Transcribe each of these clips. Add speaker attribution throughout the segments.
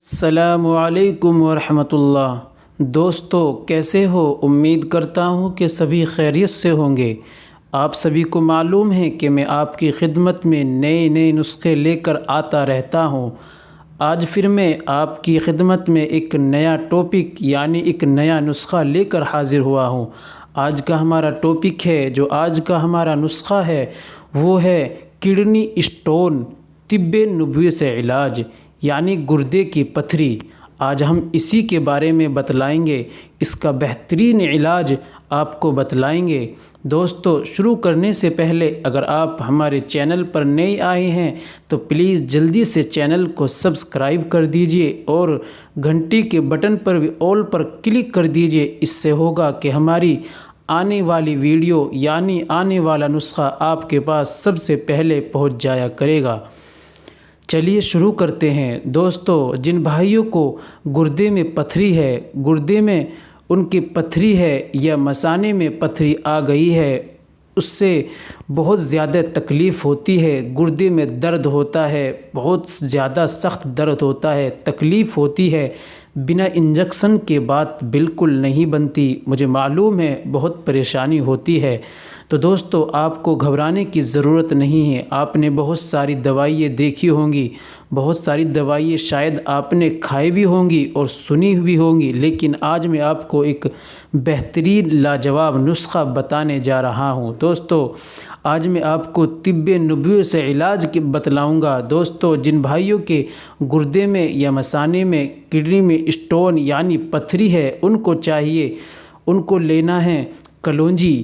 Speaker 1: السلام علیکم ورحمۃ اللہ۔ دوستو کیسے ہو؟ امید کرتا ہوں کہ سبھی خیریت سے ہوں گے۔ آپ سبھی کو معلوم ہے کہ میں آپ کی خدمت میں نئے نسخے لے کر آتا رہتا ہوں۔ آج پھر میں آپ کی خدمت میں ایک نیا ٹاپک یعنی ایک نیا نسخہ لے کر حاضر ہوا ہوں۔ آج کا ہمارا ٹاپک ہے، جو آج کا ہمارا نسخہ ہے وہ ہے کڈنی اسٹون، طب نبوی سے علاج یعنی گردے کی پتھری۔ آج ہم اسی کے بارے میں بتلائیں گے، اس کا بہترین علاج آپ کو بتلائیں گے۔ دوستو شروع کرنے سے پہلے اگر آپ ہمارے چینل پر نئے آئے ہیں تو پلیز جلدی سے چینل کو سبسکرائب کر دیجئے اور گھنٹی کے بٹن پر بھی آل پر کلک کر دیجئے۔ اس سے ہوگا کہ ہماری آنے والی ویڈیو یعنی آنے والا نسخہ آپ کے پاس سب سے پہلے پہنچ جایا کرے گا۔ چلیے شروع کرتے ہیں۔ دوستو جن بھائیوں کو گردے میں پتھری ہے، گردے میں ان کی پتھری ہے یا مثانے میں پتھری آ گئی ہے، اس سے بہت زیادہ تکلیف ہوتی ہے، گردے میں درد ہوتا ہے، بہت زیادہ سخت درد ہوتا ہے، تکلیف ہوتی ہے، بنا انجیکشن کے بات بالکل نہیں بنتی، مجھے معلوم ہے بہت پریشانی ہوتی ہے۔ تو دوستو آپ کو گھبرانے کی ضرورت نہیں ہے۔ آپ نے بہت ساری دوائیں دیکھی ہوں گی، بہت ساری دوائیں شاید آپ نے کھائی بھی ہوں گی اور سنی بھی ہوں گی، لیکن آج میں آپ کو ایک بہترین لاجواب نسخہ بتانے جا رہا ہوں۔ دوستو آج میں آپ کو طب نبوی سے علاج بتلاؤں گا۔ دوستو جن بھائیوں کے گردے میں یا مثانے میں کڈنی میں اسٹون یعنی پتھری ہے، ان کو چاہیے، ان کو لینا ہے کلونجی۔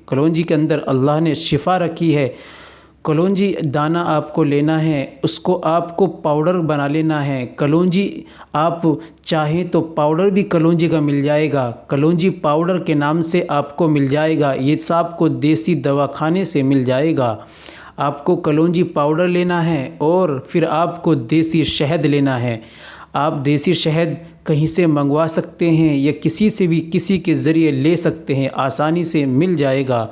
Speaker 1: کلونجی کے اندر اللہ نے شفا رکھی ہے۔ کلونجی دانہ آپ کو لینا ہے، اس کو آپ کو پاؤڈر بنا لینا ہے۔ کلونجی آپ چاہیں تو پاؤڈر بھی کلونجی کا مل جائے گا، کلونجی پاؤڈر کے نام سے آپ کو مل جائے گا، یہ سب کو دیسی دواخانے سے مل جائے گا۔ آپ کو کلونجی پاؤڈر لینا ہے اور پھر آپ کو دیسی شہد لینا ہے۔ آپ دیسی شہد کہیں سے منگوا سکتے ہیں یا کسی سے بھی کسی کے ذریعے لے سکتے ہیں، آسانی سے مل جائے گا۔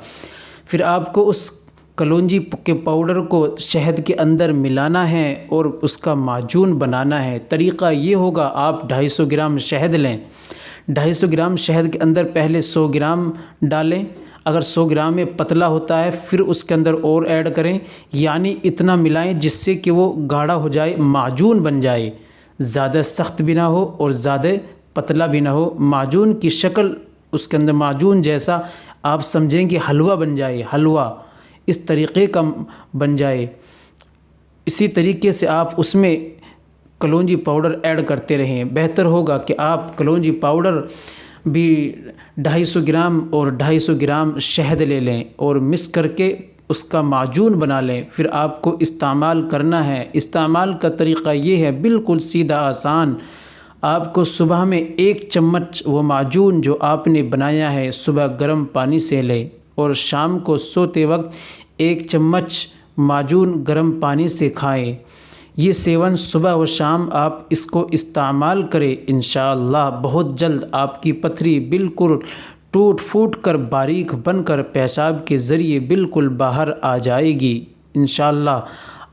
Speaker 1: پھر آپ کو اس کلونجی کے پاؤڈر کو شہد کے اندر ملانا ہے اور اس کا معجون بنانا ہے۔ طریقہ یہ ہوگا، آپ 250 گرام شہد لیں، 250 گرام شہد کے اندر پہلے 100 گرام ڈالیں، اگر 100 گرام میں پتلا ہوتا ہے پھر اس کے اندر اور ایڈ کریں، یعنی اتنا ملائیں جس سے کہ وہ گاڑھا ہو جائے، معجون بن جائے، زیادہ سخت بھی نہ ہو اور زیادہ پتلا بھی نہ ہو، معجون کی شکل اس کے اندر معجون جیسا آپ سمجھیں کہ حلوہ بن جائے، حلوہ اس طریقے کا بن جائے۔ اسی طریقے سے آپ اس میں کلونجی پاؤڈر ایڈ کرتے رہیں۔ بہتر ہوگا کہ آپ کلونجی پاؤڈر بھی 250 گرام اور 250 گرام شہد لے لیں اور مکس کر کے اس کا معجون بنا لیں۔ پھر آپ کو استعمال کرنا ہے۔ استعمال کا طریقہ یہ ہے، بالکل سیدھا آسان۔ آپ کو صبح میں 1 چمچ وہ معجون جو آپ نے بنایا ہے صبح گرم پانی سے لیں اور شام کو سوتے وقت 1 چمچ معجون گرم پانی سے کھائیں۔ یہ سیون صبح و شام آپ اس کو استعمال کریں، انشاءاللہ بہت جلد آپ کی پتھری بالکل ٹوٹ پھوٹ کر باریک بن کر پیشاب کے ذریعے بالکل باہر آ جائے گی۔ انشاءاللہ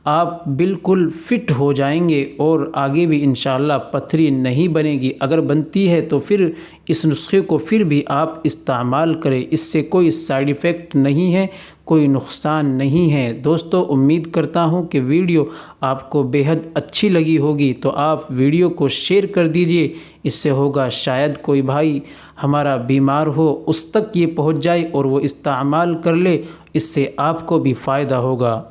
Speaker 1: آپ بالکل فٹ ہو جائیں گے اور آگے بھی انشاءاللہ پتھری نہیں بنے گی۔ اگر بنتی ہے تو پھر اس نسخے کو پھر بھی آپ استعمال کریں، اس سے کوئی سائیڈ ایفیکٹ نہیں ہے، کوئی نقصان نہیں ہے۔ دوستو امید کرتا ہوں کہ ویڈیو آپ کو بیحد اچھی لگی ہوگی، تو آپ ویڈیو کو شیئر کر دیجئے، اس سے ہوگا شاید کوئی بھائی ہمارا بیمار ہو، اس تک یہ پہنچ جائے اور وہ استعمال کر لے، اس سے آپ کو بھی فائدہ ہوگا۔